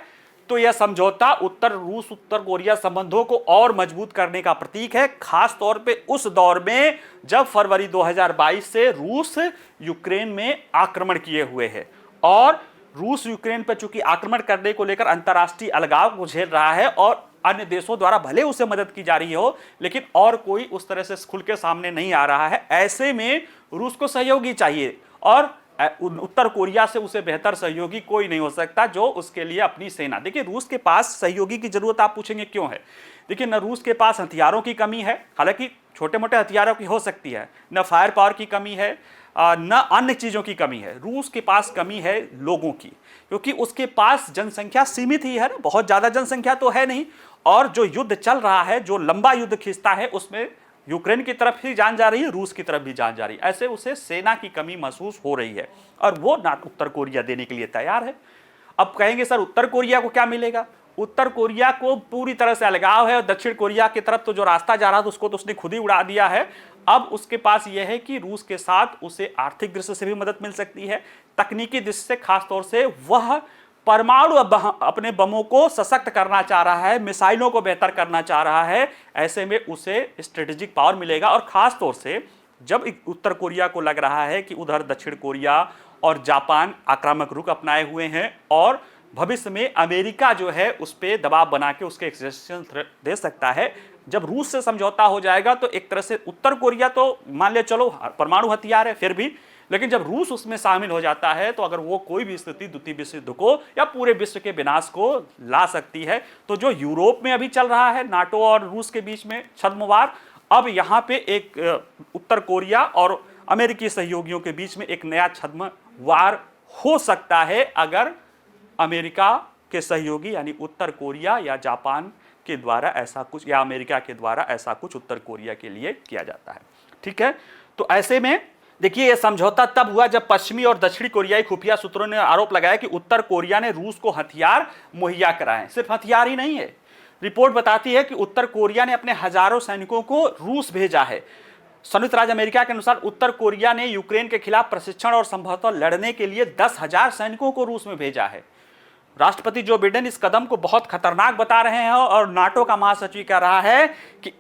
तो यह समझौता उत्तर कोरिया संबंधों को और मजबूत करने का प्रतीक है, खास तौर पे उस दौर में जब फरवरी 2022 से रूस यूक्रेन में आक्रमण किए हुए है। और रूस यूक्रेन पर चूंकि आक्रमण करने को लेकर अंतर्राष्ट्रीय अलगाव को झेल रहा है और अन्य देशों द्वारा भले उसे मदद की जा रही हो, लेकिन और कोई उस तरह से खुल के सामने नहीं आ रहा है। ऐसे में रूस को सहयोगी चाहिए और उत्तर कोरिया से उसे बेहतर सहयोगी कोई नहीं हो सकता, जो उसके लिए अपनी सेना। देखिए, रूस के पास सहयोगी की जरूरत, आप पूछेंगे क्यों है? देखिए, न रूस के पास हथियारों की कमी है, हालांकि छोटे मोटे हथियारों की हो सकती है, न फायर पावर की कमी है, न अन्य चीज़ों की कमी है। रूस के पास कमी है लोगों की, क्योंकि उसके पास जनसंख्या सीमित ही है ना, बहुत ज़्यादा जनसंख्या तो है नहीं। और जो युद्ध चल रहा है, जो लंबा युद्ध खींचता है, उसमें यूक्रेन की तरफ ही जान जा रही है, रूस की तरफ भी जान जा रही है। ऐसे उसे सेना की कमी महसूस हो रही है और वो ना उत्तर कोरिया देने के लिए तैयार है। अब कहेंगे सर उत्तर कोरिया को क्या मिलेगा? उत्तर कोरिया को पूरी तरह से अलगाव है और दक्षिण कोरिया की तरफ तो जो रास्ता जा रहा था उसको तो उसने खुद ही उड़ा दिया है। अब उसके पास यह है कि रूस के साथ उसे आर्थिक दृष्टि से भी मदद मिल सकती है, तकनीकी दृष्टि से, खासतौर से वह परमाणु अपने बमों को सशक्त करना चाह रहा है, मिसाइलों को बेहतर करना चाह रहा है। ऐसे में उसे स्ट्रेटेजिक पावर मिलेगा। और खास तौर से जब उत्तर कोरिया को लग रहा है कि उधर दक्षिण कोरिया और जापान आक्रामक रुख अपनाए हुए हैं और भविष्य में अमेरिका जो है उस पर दबाव बना के उसके एक्सटेंशन दे सकता है। जब रूस से समझौता हो जाएगा तो एक तरह से उत्तर कोरिया तो मान ले चलो परमाणु हथियार है फिर भी, लेकिन जब रूस उसमें शामिल हो जाता है तो अगर वो कोई भी स्थिति द्वितीय विश्व युद्ध को या पूरे विश्व के विनाश को ला सकती है। तो जो यूरोप में अभी चल रहा है नाटो और रूस के बीच में छद्मवार, अब यहाँ पे एक उत्तर कोरिया और अमेरिकी सहयोगियों के बीच में एक नया छद्मवार हो सकता है, अगर अमेरिका के सहयोगी यानी उत्तर कोरिया या जापान के द्वारा ऐसा कुछ, या अमेरिका के द्वारा ऐसा कुछ उत्तर कोरिया के लिए किया जाता है। ठीक है, तो ऐसे में देखिए, यह समझौता तब हुआ जब पश्चिमी और दक्षिणी कोरियाई खुफिया सूत्रों ने आरोप लगाया कि उत्तर कोरिया ने रूस को हथियार मुहैया कराए। सिर्फ हथियार ही नहीं है, रिपोर्ट बताती है कि उत्तर कोरिया ने अपने हजारों सैनिकों को रूस भेजा है। संयुक्त राज्य अमेरिका के अनुसार उत्तर कोरिया ने यूक्रेन के खिलाफ प्रशिक्षण और संभवतः लड़ने के लिए 10,000 सैनिकों को रूस में भेजा है। राष्ट्रपति जो बाइडेन इस कदम को बहुत खतरनाक बता रहे हैं और नाटो का महासचिव कह रहा है कि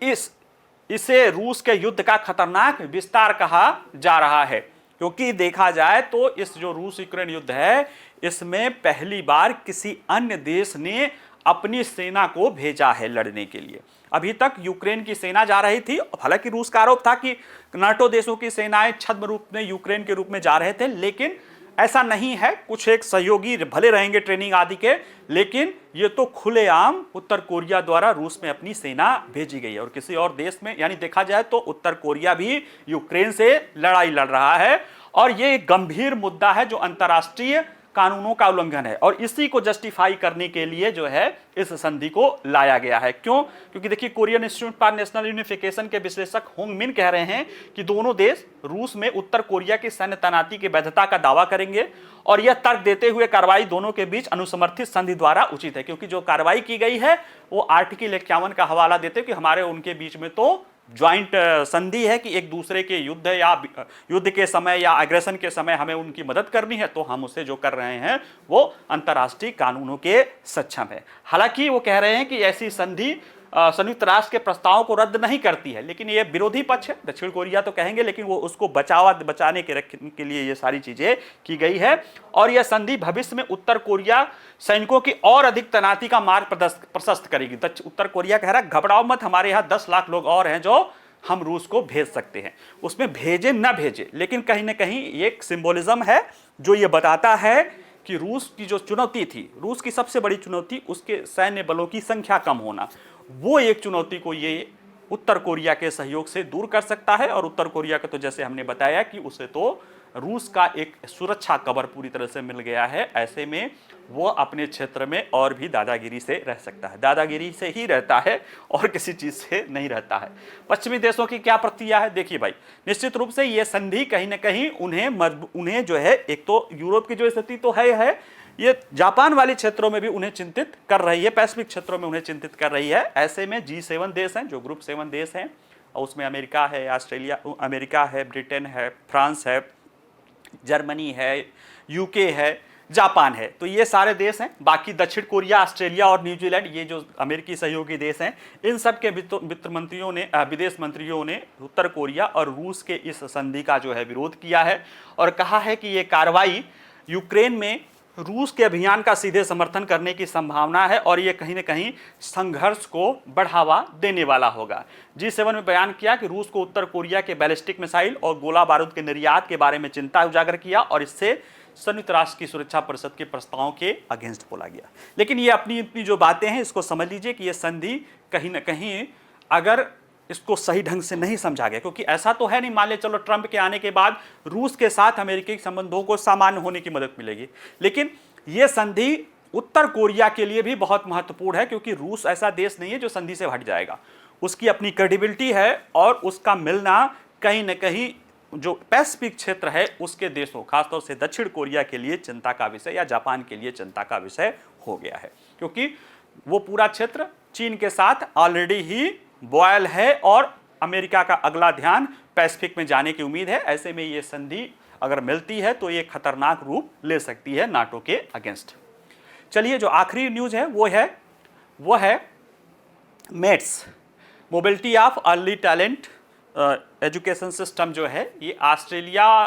इसे रूस के युद्ध का खतरनाक विस्तार कहा जा रहा है। क्योंकि देखा जाए तो इस जो रूस यूक्रेन युद्ध है, इसमें पहली बार किसी अन्य देश ने अपनी सेना को भेजा है लड़ने के लिए। अभी तक यूक्रेन की सेना जा रही थी, हालांकि रूस का आरोप था कि नाटो देशों की सेनाएं छद्म रूप में यूक्रेन के रूप में जा रहे थे, लेकिन ऐसा नहीं है। कुछ एक सहयोगी भले रहेंगे ट्रेनिंग आदि के, लेकिन ये तो खुलेआम उत्तर कोरिया द्वारा रूस में अपनी सेना भेजी गई है और किसी और देश में, यानी देखा जाए तो उत्तर कोरिया भी यूक्रेन से लड़ाई लड़ रहा है और ये एक गंभीर मुद्दा है जो अंतर्राष्ट्रीय कानूनों का उल्लंघन है। और इसी को जस्टिफाई करने के लिए जो है इस संधि को लाया गया है। क्यों? क्योंकि देखिए, Korean institute for national unification के विश्लेषक होंग मिन कह रहे हैं कि दोनों देश रूस में उत्तर कोरिया की सैन्य तैनाती की वैधता का दावा करेंगे और यह तर्क देते हुए कार्रवाई दोनों के बीच अनुसमर्थित संधि द्वारा उचित है। क्योंकि जो कार्रवाई की गई है वो आर्टिकल 51 का हवाला देते कि हमारे उनके बीच में तो ज्वाइंट संधि है कि एक दूसरे के युद्ध के समय या एग्रेशन के समय हमें उनकी मदद करनी है, तो हम उसे जो कर रहे हैं वो अंतर्राष्ट्रीय कानूनों के सक्षम है। हालांकि वो कह रहे हैं कि ऐसी संधि संयुक्त राष्ट्र के प्रस्तावों को रद्द नहीं करती है, लेकिन ये विरोधी पक्ष है, दक्षिण कोरिया तो कहेंगे, लेकिन वो उसको बचाने के लिए ये सारी चीजें की गई है। और यह संधि भविष्य में उत्तर कोरिया सैनिकों की और अधिक तैनाती का मार्ग प्रशस्त करेगी। उत्तर कोरिया कह रहा है घबराओ मत, हमारे यहाँ 10 लाख लोग और हैं जो हम रूस को भेज सकते हैं। उसमें भेजे न भेजे, लेकिन कहीं ना कहीं एक सिंबोलिज्म है जो ये बताता है कि रूस की जो चुनौती थी, रूस की सबसे बड़ी चुनौती उसके सैन्य बलों की संख्या कम होना, वो एक चुनौती को ये उत्तर कोरिया के सहयोग से दूर कर सकता है। और उत्तर कोरिया का तो जैसे हमने बताया कि उसे तो रूस का एक सुरक्षा कवर पूरी तरह से मिल गया है। ऐसे में वो अपने क्षेत्र में और भी दादागिरी से रह सकता है, दादागिरी से ही रहता है और किसी चीज से नहीं रहता है। पश्चिमी देशों की क्या प्रतिक्रिया है देखिए भाई, निश्चित रूप से ये संधि कहीं ना कहीं उन्हें जो है, एक तो यूरोप की जो स्थिति तो है, ये जापान वाली क्षेत्रों में भी उन्हें चिंतित कर रही है, पैसिफिक क्षेत्रों में उन्हें चिंतित कर रही है। ऐसे में G7 देश हैं, जो ग्रुप 7 देश हैं, और उसमें अमेरिका है, ऑस्ट्रेलिया, अमेरिका है, ब्रिटेन है, फ्रांस है, जर्मनी है, यूके है, जापान है, तो ये सारे देश हैं। बाकी दक्षिण कोरिया, ऑस्ट्रेलिया और न्यूजीलैंड, ये जो अमेरिकी सहयोगी देश हैं, इन सब के वित्त मंत्रियों ने, विदेश मंत्रियों ने उत्तर कोरिया और रूस के इस संधि का जो है विरोध किया है और कहा है कि ये कार्रवाई यूक्रेन में रूस के अभियान का सीधे समर्थन करने की संभावना है और ये कहीं न कहीं संघर्ष को बढ़ावा देने वाला होगा। G7 में बयान किया कि रूस को उत्तर कोरिया के बैलिस्टिक मिसाइल और गोला बारूद के निर्यात के बारे में चिंता उजागर किया और इससे संयुक्त राष्ट्र की सुरक्षा परिषद के प्रस्तावों के अगेंस्ट बोला गया। लेकिन ये अपनी जो बातें हैं, इसको समझ लीजिए कि ये संधि कहीं ना कहीं अगर इसको सही ढंग से नहीं समझा गया, क्योंकि ऐसा तो है नहीं, मान ले चलो ट्रंप के आने के बाद रूस के साथ अमेरिकी संबंधों को सामान्य होने की मदद मिलेगी, लेकिन ये संधि उत्तर कोरिया के लिए भी बहुत महत्वपूर्ण है, क्योंकि रूस ऐसा देश नहीं है जो संधि से हट जाएगा। उसकी अपनी क्रेडिबिलिटी है और उसका मिलना कहीं ना कहीं जो पैसिफिक क्षेत्र है उसके देशों, खासतौर से दक्षिण कोरिया के लिए चिंता का विषय या जापान के लिए चिंता का विषय हो गया है, क्योंकि वो पूरा क्षेत्र चीन के साथ ऑलरेडी ही बॉयल है और अमेरिका का अगला ध्यान पैसिफिक में जाने की उम्मीद है। ऐसे में ये संधि अगर मिलती है तो ये खतरनाक रूप ले सकती है नाटो के अगेंस्ट। चलिए, जो आखिरी न्यूज है वो है MATES, mobility of early talent education system जो है, ये ऑस्ट्रेलिया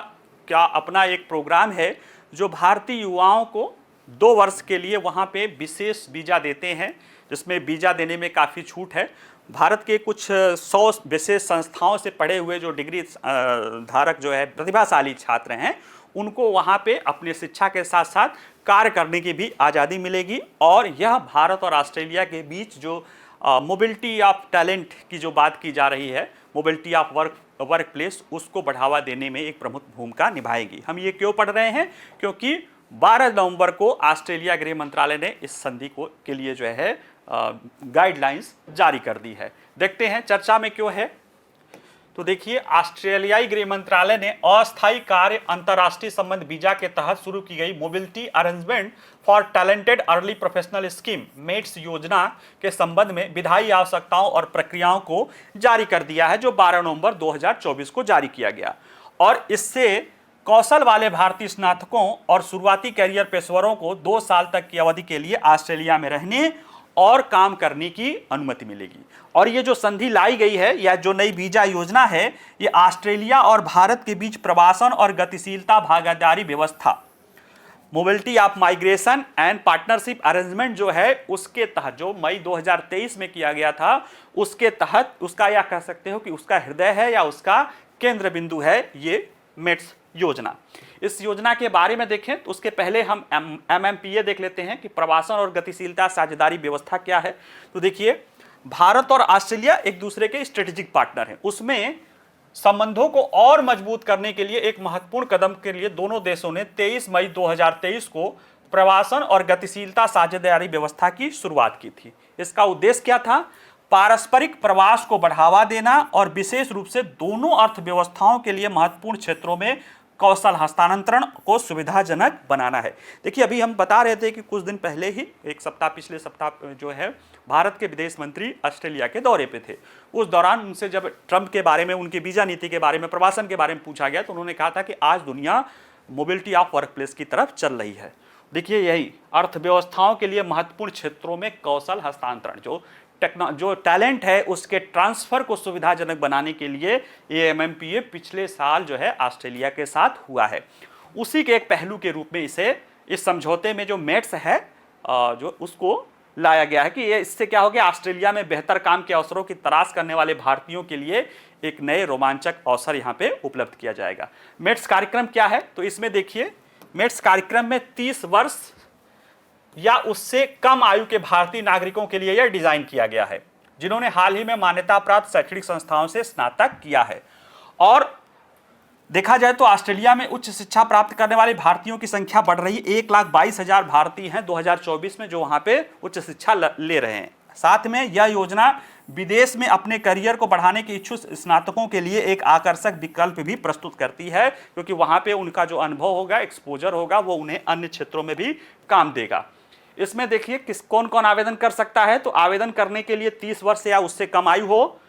का अपना एक प्रोग्राम है जो भारतीय युवाओं को 2 वर्ष के लिए वहाँ पे विशेष वीज़ा देते हैं, जिसमें वीज़ा देने में काफ़ी छूट है। भारत के कुछ 100 विशेष संस्थाओं से पढ़े हुए जो डिग्री धारक जो है प्रतिभाशाली छात्र हैं, उनको वहाँ पे अपनी शिक्षा के साथ साथ कार्य करने की भी आज़ादी मिलेगी और यह भारत और ऑस्ट्रेलिया के बीच जो मोबिलिटी ऑफ टैलेंट की जो बात की जा रही है, मोबिलिटी ऑफ वर्क प्लेस, उसको बढ़ावा देने में एक प्रमुख भूमिका निभाएगी। हम ये क्यों पढ़ रहे हैं? क्योंकि 12 नवंबर को ऑस्ट्रेलिया गृह मंत्रालय ने इस संधि को के लिए जो है गाइडलाइंस जारी कर दी है। देखते हैं चर्चा में क्यों है। तो देखिए, ऑस्ट्रेलियाई गृह मंत्रालय ने अस्थायी कार्य अंतर्राष्ट्रीय संबंध वीजा के तहत शुरू की गई mobility arrangement for talented early professional scheme MATES योजना के संबंध में विधायी आवश्यकताओं और प्रक्रियाओं को जारी कर दिया है, जो 12 नवंबर 2024 को जारी किया गया और इससे कौशल वाले भारतीय स्नातकों और शुरुआती कैरियर पेशेवरों को 2 साल तक की अवधि के लिए ऑस्ट्रेलिया में रहने और काम करने की अनुमति मिलेगी। और ये जो संधि लाई गई है या जो नई वीजा योजना है, ये ऑस्ट्रेलिया और भारत के बीच प्रवासन और गतिशीलता भागीदारी व्यवस्था, mobility of migration and partnership arrangement जो है, उसके तहत जो मई 2023 में किया गया था, उसके तहत उसका या कह सकते हो कि उसका हृदय है या उसका केंद्र बिंदु है ये मेट्स योजना। इस योजना के बारे में देखें तो उसके पहले हम MMPA देख लेते हैं कि प्रवासन और गतिशीलता साझेदारी व्यवस्था क्या है। तो देखिए, भारत और ऑस्ट्रेलिया एक दूसरे के स्ट्रेटेजिक पार्टनर हैं। उसमें संबंधों को और मजबूत करने के लिए एक महत्वपूर्ण कदम के लिए दोनों देशों ने 23 मई 2023 को प्रवासन और गतिशीलता साझेदारी व्यवस्था की शुरुआत की थी। इसका उद्देश्य क्या था? पारस्परिक प्रवास को बढ़ावा देना और विशेष रूप से दोनों अर्थव्यवस्थाओं के लिए महत्वपूर्ण क्षेत्रों में कौशल हस्तांतरण को सुविधाजनक बनाना है। देखिए, अभी हम बता रहे थे कि कुछ दिन पहले ही, पिछले सप्ताह जो है, भारत के विदेश मंत्री ऑस्ट्रेलिया के दौरे पे थे। उस दौरान उनसे जब ट्रंप के बारे में, उनकी वीजा नीति के बारे में, प्रवासन के बारे में पूछा गया तो उन्होंने कहा था कि आज दुनिया मोबिलिटी ऑफ वर्क प्लेस की तरफ चल रही है। देखिए, यही अर्थव्यवस्थाओं के लिए महत्वपूर्ण क्षेत्रों में कौशल हस्तांतरण, जो टैलेंट है उसके ट्रांसफर को सुविधाजनक बनाने के लिए ये MMPA पिछले साल जो है ऑस्ट्रेलिया के साथ हुआ है। उसी के एक पहलू के रूप में इस समझौते में जो मेट्स है जो उसको लाया गया है कि ये इससे क्या हो गया, ऑस्ट्रेलिया में बेहतर काम के अवसरों की तलाश करने वाले भारतीयों के लिए एक नए रोमांचक अवसर यहाँ पे उपलब्ध किया जाएगा। मेट्स कार्यक्रम क्या है? तो इसमें देखिए, मेट्स कार्यक्रम में 30 वर्ष या उससे कम आयु के भारतीय नागरिकों के लिए यह डिजाइन किया गया है, जिन्होंने हाल ही में मान्यता प्राप्त शैक्षणिक संस्थाओं से स्नातक किया है और देखा जाए तो ऑस्ट्रेलिया में उच्च शिक्षा प्राप्त करने वाले भारतीयों की संख्या बढ़ रही है। 1,22,000 भारतीय हैं 2024 में जो वहां पे उच्च शिक्षा ले रहे हैं। साथ में यह योजना विदेश में अपने करियर को बढ़ाने के इच्छुक स्नातकों के लिए एक आकर्षक विकल्प भी प्रस्तुत करती है, क्योंकि वहां पे उनका जो अनुभव होगा, एक्सपोजर होगा, वो उन्हें अन्य क्षेत्रों में भी काम देगा। इसमें देखिए किस कौन कौन आवेदन कर सकता है। तो आवेदन करने के लिए 30 वर्ष या उससे कम आयु हो,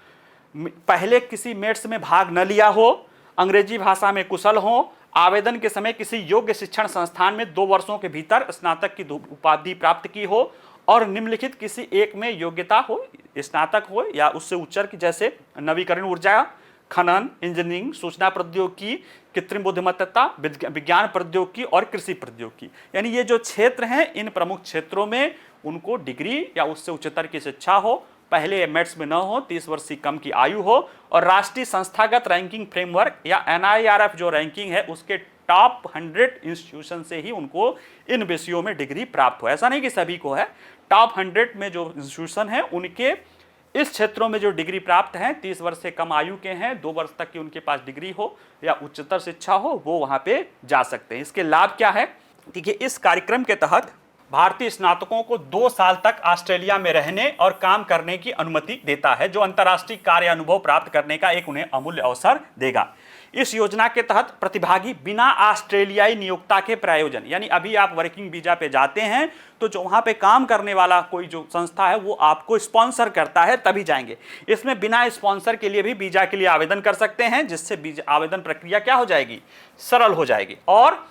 पहले किसी मेट्स में भाग न लिया हो, अंग्रेजी भाषा में कुशल हो, आवेदन के समय किसी योग्य शिक्षण संस्थान में 2 वर्षों के भीतर स्नातक की उपाधि प्राप्त की हो और निम्नलिखित किसी एक में योग्यता हो, स्नातक हो या उससे उच्चतर की, जैसे नवीकरण ऊर्जा, खनन, इंजीनियरिंग, सूचना प्रौद्योगिकी, कृत्रिम बुद्धिमत्ता, विज्ञान प्रौद्योगिकी और कृषि प्रौद्योगिकी। यानी ये जो क्षेत्र हैं, इन प्रमुख क्षेत्रों में उनको डिग्री या उससे उच्चतर की शिक्षा हो, पहले एमएट्स में न हो, 30 वर्ष से कम की आयु हो और राष्ट्रीय संस्थागत रैंकिंग फ्रेमवर्क या एनआईआरएफ जो रैंकिंग है उसके टॉप 100 इंस्टीट्यूशन से ही उनको इन विषयों में डिग्री प्राप्त हो। ऐसा नहीं कि सभी को है, टॉप 100 में जो इंस्टीट्यूशन है उनके इस क्षेत्रों में जो डिग्री प्राप्त हैं, 30 वर्ष से कम आयु के हैं, 2 वर्ष तक की उनके पास डिग्री हो या उच्चतर शिक्षा हो, वो वहां पे जा सकते हैं। इसके लाभ क्या है? देखिए, इस कार्यक्रम के तहत भारतीय स्नातकों को 2 साल तक ऑस्ट्रेलिया में रहने और काम करने की अनुमति देता है, जो अंतर्राष्ट्रीय कार्य अनुभव प्राप्त करने का एक उन्हें अमूल्य अवसर देगा। इस योजना के तहत प्रतिभागी बिना ऑस्ट्रेलियाई नियोक्ता के प्रायोजन, यानी अभी आप वर्किंग वीजा पे जाते हैं तो जो वहां पे काम करने वाला कोई जो संस्था है वो आपको स्पॉन्सर करता है तभी जाएंगे। इसमें बिना स्पॉन्सर के लिए भी वीजा के लिए आवेदन कर सकते हैं, जिससे आवेदन प्रक्रिया क्या हो जाएगी? सरल हो जाएगी। और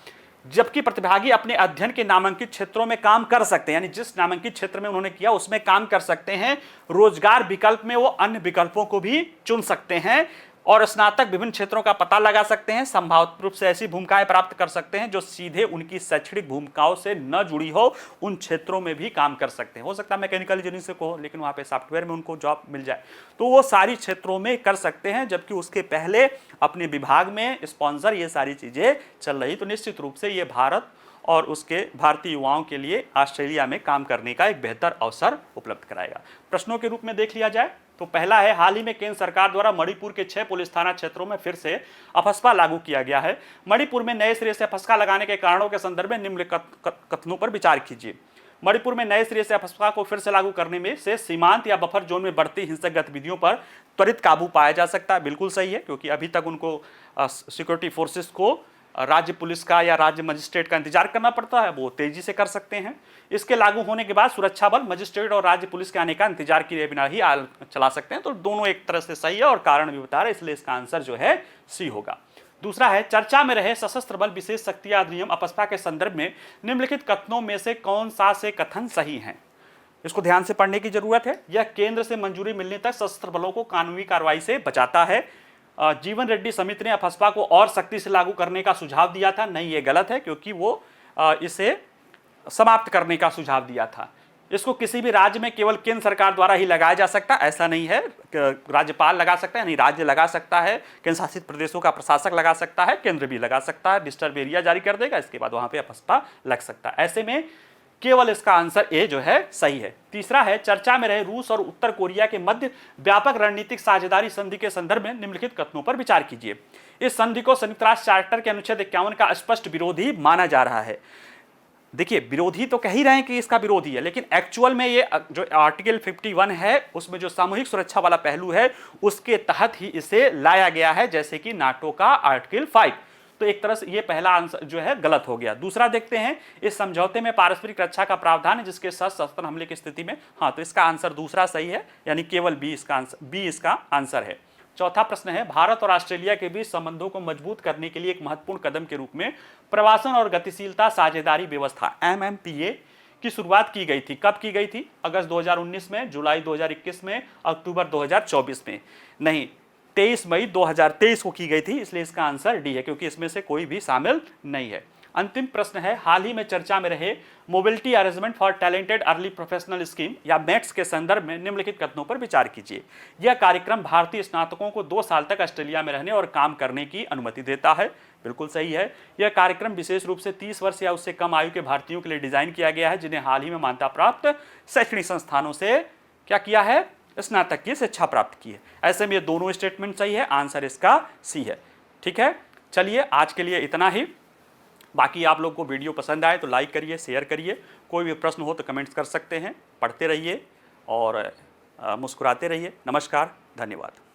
जबकि प्रतिभागी अपने अध्ययन के नामांकित क्षेत्रों में काम कर सकते हैं, यानी जिस नामांकित क्षेत्र में उन्होंने किया उसमें काम कर सकते हैं। रोजगार विकल्प में वो अन्य विकल्पों को भी चुन सकते हैं और स्नातक विभिन्न क्षेत्रों का पता लगा सकते हैं। संभावित रूप से ऐसी भूमिकाएं प्राप्त कर सकते हैं जो सीधे उनकी शैक्षणिक भूमिकाओं से न जुड़ी हो, उन क्षेत्रों में भी काम कर सकते हैं। हो सकता है मैकेनिकल इंजीनियरिंग से को, लेकिन वहां पे सॉफ्टवेयर में उनको जॉब मिल जाए, तो वो सारी क्षेत्रों में कर सकते हैं। जबकि उसके पहले अपने विभाग में स्पॉन्सर ये सारी चीजें चल रही, तो निश्चित रूप से ये भारत और उसके भारतीय युवाओं के लिए ऑस्ट्रेलिया में काम करने का एक बेहतर अवसर उपलब्ध कराएगा। प्रश्नों के रूप में देख लिया जाए तो पहला है, हाल ही में केंद्र सरकार द्वारा मणिपुर के 6 पुलिस थाना क्षेत्रों में फिर से अफस्पा लागू किया गया है। मणिपुर में नए सिरे से अफस्पा लगाने के कारणों के संदर्भ में निम्नलिखित कथनों पर विचार कीजिए। मणिपुर में नए सिरे से अफस्पा को फिर से लागू करने में से सीमांत या बफर जोन में बढ़ती हिंसक गतिविधियों पर त्वरित काबू पाया जा सकता है। बिल्कुल सही है, क्योंकि अभी तक उनको सिक्योरिटी फोर्सेस को राज्य पुलिस का या राज्य मजिस्ट्रेट का इंतजार करना पड़ता है, वो तेजी से कर सकते हैं। इसके लागू होने के बाद सुरक्षा बल मजिस्ट्रेट और राज्य पुलिस के आने का इंतजार किए बिना ही चला सकते हैं। तो दोनों एक तरह से सही है और कारण भी बता रहे, इसलिए इसका आंसर जो है सी होगा। दूसरा है, चर्चा में रहे सशस्त्र बल विशेष शक्तियां अधिनियम अफस्पा के संदर्भ में निम्नलिखित कथनों में से कौन सा से कथन सही है? इसको ध्यान से पढ़ने की जरूरत है। यह केंद्र से मंजूरी मिलने तक सशस्त्र बलों को कानूनी कार्रवाई से बचाता है। जीवन रेड्डी समिति ने अफस्पा को और सख्ती से लागू करने का सुझाव दिया था। नहीं, ये गलत है, क्योंकि वो इसे समाप्त करने का सुझाव दिया था। इसको किसी भी राज्य में केवल केंद्र सरकार द्वारा ही लगाया जा सकता, ऐसा नहीं है। राज्यपाल लगा सकता है, नहीं, राज्य लगा सकता है, केंद्र शासित प्रदेशों का प्रशासक लगा सकता है, केंद्र भी लगा सकता है, डिस्टर्ब एरिया जारी कर देगा, इसके बाद वहां पे अफस्पा लग सकता है। ऐसे में केवल इसका आंसर ए जो है सही है। तीसरा है, चर्चा में रहे रूस और उत्तर कोरिया के मध्य व्यापक रणनीतिक साझेदारी संधि के संदर्भ में निम्नलिखित कथनों पर विचार कीजिए। इस संधि को संयुक्त राष्ट्र चार्टर के अनुच्छेद 51 का स्पष्ट विरोधी माना जा रहा है। देखिए, विरोधी तो कह ही रहे हैं कि इसका विरोधी है, लेकिन एक्चुअल में ये जो आर्टिकल 51 है उसमें जो सामूहिक सुरक्षा वाला पहलू है उसके तहत ही इसे लाया गया है, जैसे कि नाटो का आर्टिकल 5। तो एक तरह से ये पहला आंसर जो है गलत हो गया। दूसरा देखते हैं, इस समझौते में पारस्परिक रक्षा का प्रावधान है जिसके साथ सशस्त्र हमले की स्थिति में, हाँ, तो इसका आंसर दूसरा सही है, यानी केवल बी इसका आंसर है। चौथा प्रश्न है, भारत और ऑस्ट्रेलिया के बीच संबंधों को मजबूत करने के लिए एक महत्वपूर्ण कदम के रूप में प्रवासन और गतिशीलता साझेदारी व्यवस्था MMPA की शुरुआत की गई थी। कब की गई थी? अगस्त 2019 में, जुलाई 2021 में, अक्टूबर 2024 में? नहीं, 23 मई 2023 को की गई थी, इसलिए इसका आंसर डी है, क्योंकि इसमें से कोई भी शामिल नहीं है। अंतिम प्रश्न है, हाल ही में चर्चा में रहे mobility arrangement for talented early professional scheme या मैट्स के संदर्भ में निम्नलिखित कथनों पर विचार कीजिए। यह कार्यक्रम भारतीय स्नातकों को 2 साल तक ऑस्ट्रेलिया में रहने और काम करने की अनुमति देता है। बिल्कुल सही है। यह कार्यक्रम विशेष रूप से 30 वर्ष या उससे कम आयु के भारतीयों के लिए डिजाइन किया गया है, जिन्हें हाल ही में मान्यता प्राप्त शैक्षणिक संस्थानों से क्या किया है? स्नातक की शिक्षा प्राप्त की है। ऐसे में ये दोनों स्टेटमेंट सही है, आंसर इसका सी है। ठीक है, चलिए आज के लिए इतना ही। बाकी आप लोग को वीडियो पसंद आए तो लाइक करिए, शेयर करिए। कोई भी प्रश्न हो तो कमेंट्स कर सकते हैं। पढ़ते रहिए और मुस्कुराते रहिए। नमस्कार, धन्यवाद।